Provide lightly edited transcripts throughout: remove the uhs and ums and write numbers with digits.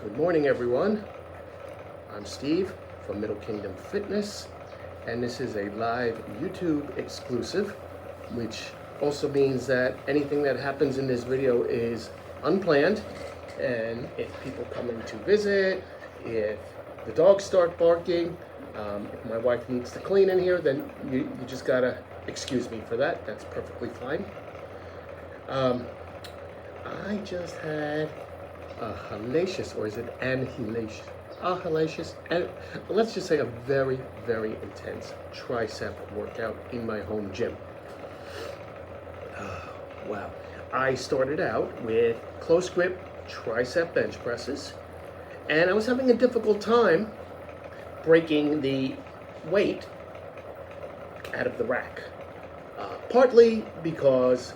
Good morning, everyone. I'm Steve from Middle Kingdom Fitness, and this is a live YouTube exclusive, which also means that anything that happens in this video is unplanned. And if people come in to visit, if the dogs start barking, if my wife needs to clean in here, then you just gotta excuse me for that. That's perfectly fine. I just had a hellacious, or is it an hellacious? A hellacious, and let's just say a very, very intense tricep workout in my home gym. Wow. I started out with close grip tricep bench presses, and I was having a difficult time breaking the weight out of the rack. Partly because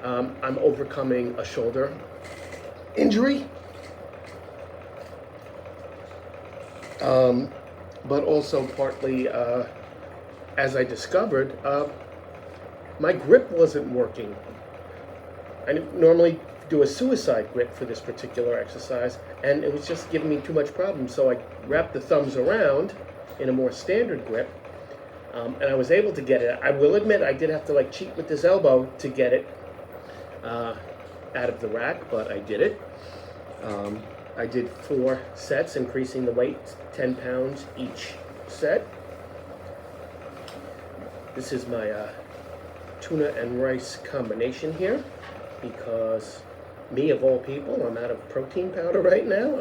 I'm overcoming a shoulder injury, but also partly, as I discovered, my grip wasn't working. I normally do a suicide grip for this particular exercise, and it was just giving me too much problem. So I wrapped the thumbs around in a more standard grip, and I was able to get it. I will admit I did have to cheat with this elbow to get it out of the rack, but I did it. I did 4 sets, increasing the weight 10 pounds each set. This is my tuna and rice combination here, because me, of all people, I'm out of protein powder right now.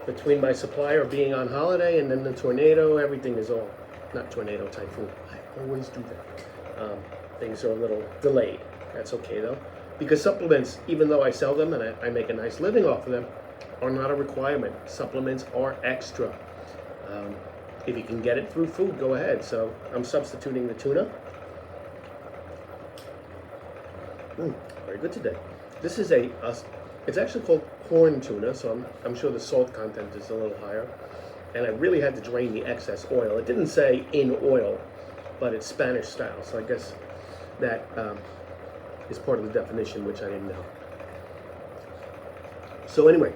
Between my supplier being on holiday and then the tornado, everything is all, not tornado, typhoon. I always do that. Things are a little delayed. That's okay though, because supplements, even though I sell them and I make a nice living off of them, are not a requirement. Supplements are extra. If you can get it through food, go ahead. So I'm substituting the tuna. Very good today. This is it's actually called corn tuna, so I'm sure the salt content is a little higher. And I really had to drain the excess oil. It didn't say in oil, but it's Spanish style, so I guess that is part of the definition, which I didn't know. So anyway,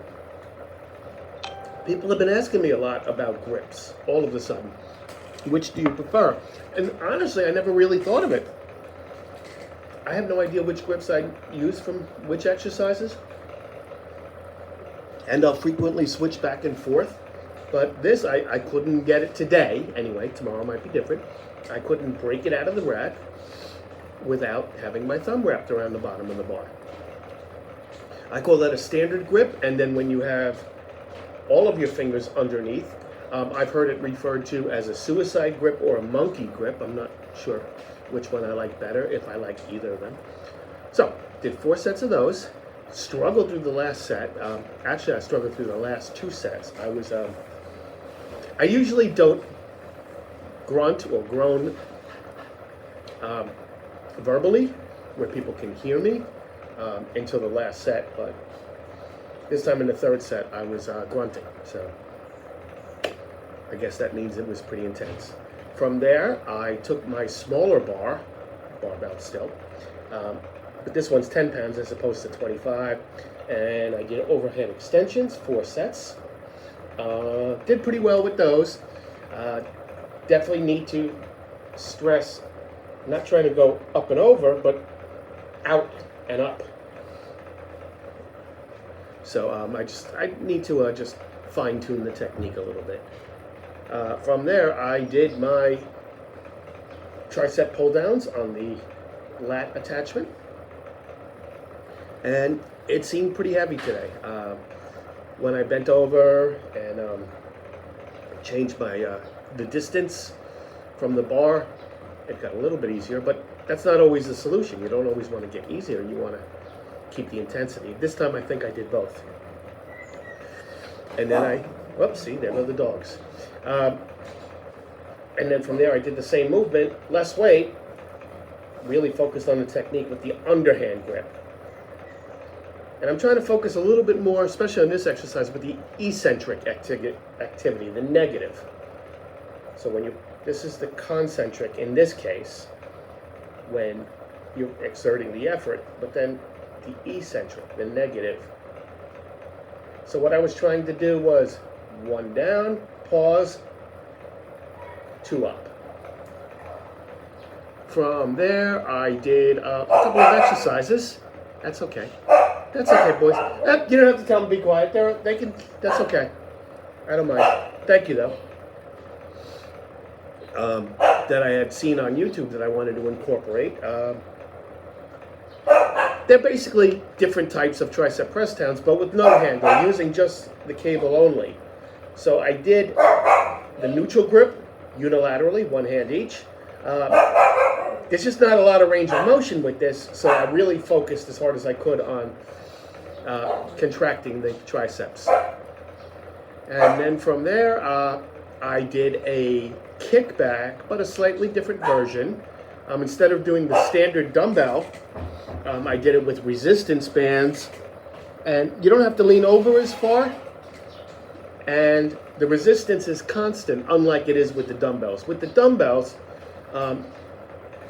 people have been asking me a lot about grips all of a sudden. Which do you prefer? And honestly, I never really thought of it. I have no idea which grips I use from which exercises, and I'll frequently switch back and forth. But this, I couldn't get it today. Anyway, tomorrow might be different. I couldn't break it out of the rack without having my thumb wrapped around the bottom of the bar. I call that a standard grip, and then when you have all of your fingers underneath, I've heard it referred to as a suicide grip or a monkey grip. I'm not sure which one I like better, if I like either of them. So, did 4 sets of those, struggled through the last set. Actually, I struggled through the last 2 sets. I usually don't grunt or groan verbally, where people can hear me, until the last set, but this time in the 3rd set I was grunting, so I guess that means it was pretty intense. From there, I took my smaller barbell still, but this one's 10 pounds as opposed to 25, and I did overhead extensions, 4 sets. Did pretty well with those. Definitely need to stress not trying to go up and over, but out and up. So I need to just fine-tune the technique a little bit. From there, I did my tricep pull-downs on the lat attachment, and it seemed pretty heavy today. When I bent over and changed the distance from the bar, it got a little bit easier, but that's not always the solution. You don't always want to get easier. You want to keep the intensity. This time I think I did both. And then see, there go the dogs. And then from there I did the same movement, less weight, really focused on the technique with the underhand grip. And I'm trying to focus a little bit more, especially on this exercise, with the eccentric activity, the negative. So this is the concentric in this case, when you're exerting the effort, but then the eccentric, the negative, So what I was trying to do was 1 down, pause, 2 up. From there, I did a couple of exercises. That's okay. That's okay, boys. You don't have to tell them to be quiet. They can. That's okay. I don't mind. Thank you, though. That I had seen on YouTube that I wanted to incorporate. They're basically different types of tricep press downs, but with no handle, using just the cable only. So I did the neutral grip unilaterally, 1 hand each. There's just not a lot of range of motion with this, so I really focused as hard as I could on contracting the triceps. And then from there, I did a kickback, but a slightly different version. Instead of doing the standard dumbbell, I did it with resistance bands, and you don't have to lean over as far, and the resistance is constant, unlike it is with the dumbbells. With the dumbbells,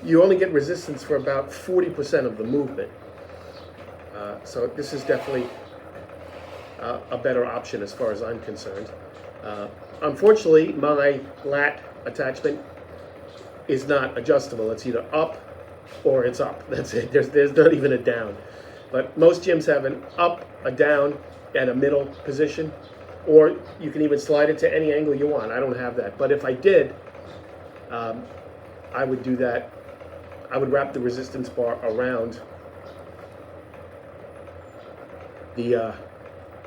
you only get resistance for about 40% of the movement. So this is definitely a better option as far as I'm concerned. Unfortunately, my lat attachment is not adjustable. It's either up or it's up. That's it. There's not even a down. But most gyms have an up, a down, and a middle position. Or you can even slide it to any angle you want. I don't have that. But if I did, I would do that. I would wrap the resistance bar around the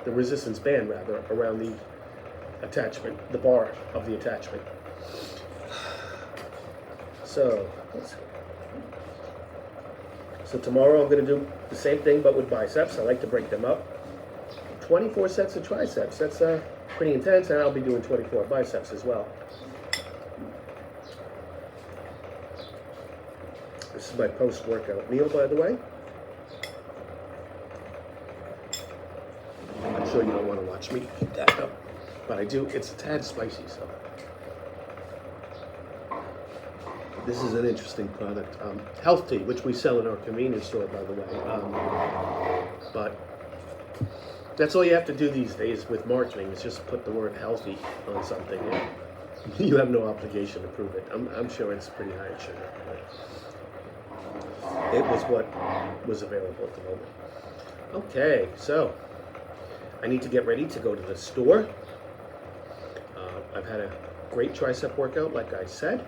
resistance band, rather, around the attachment, the bar of the attachment. So tomorrow I'm going to do the same thing, but with biceps. I like to break them up. 24 sets of triceps. That's pretty intense, and I'll be doing 24 biceps as well. This is my post-workout meal, by the way. I'm sure you don't want to watch me eat that up, but I do. It's a tad spicy, so. This is an interesting product. Health tea, which we sell in our convenience store, by the way. But that's all you have to do these days with marketing, is just put the word healthy on something. And you have no obligation to prove it. I'm sure it's pretty high in sugar. It was what was available at the moment. Okay, so I need to get ready to go to the store. I've had a great tricep workout, like I said.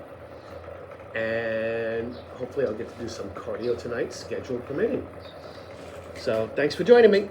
And hopefully I'll get to do some cardio tonight, schedule permitting. So thanks for joining me.